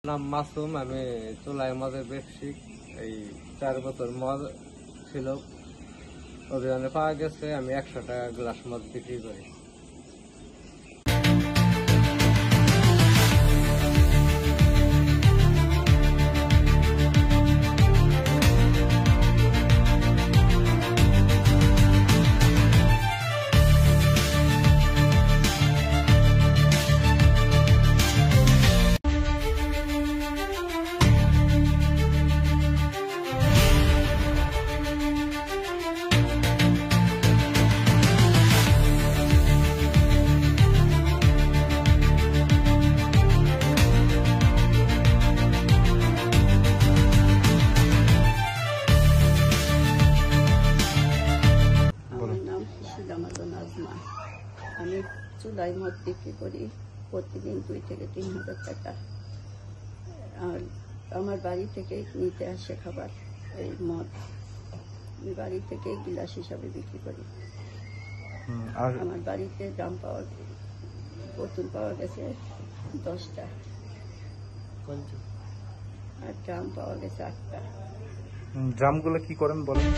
নাম মাসুম। আমি চুলাই মদের ব্যবসায়িক। এই 4 বোতল মদ ছিল, অভিযানে পাওয়া গেছে। আমি 100 টাকা গ্লাস মদ বিক্রি করি। আমি চুলাই মদ বিক্রি করি প্রতিদিন 2 থেকে 3 হাজার টাকা। আর আমার বাড়ি থেকে নিতে আসে খাবার, এই মদ আমি বাড়ি থেকে গিলাস হিসাবে বিক্রি করি। আমার বাড়িতে বোতল পাওয়া গেছে 10টা, আর ড্রাম পাওয়া গেছে 8টা। ড্রামগুলো কি করেন বলেন?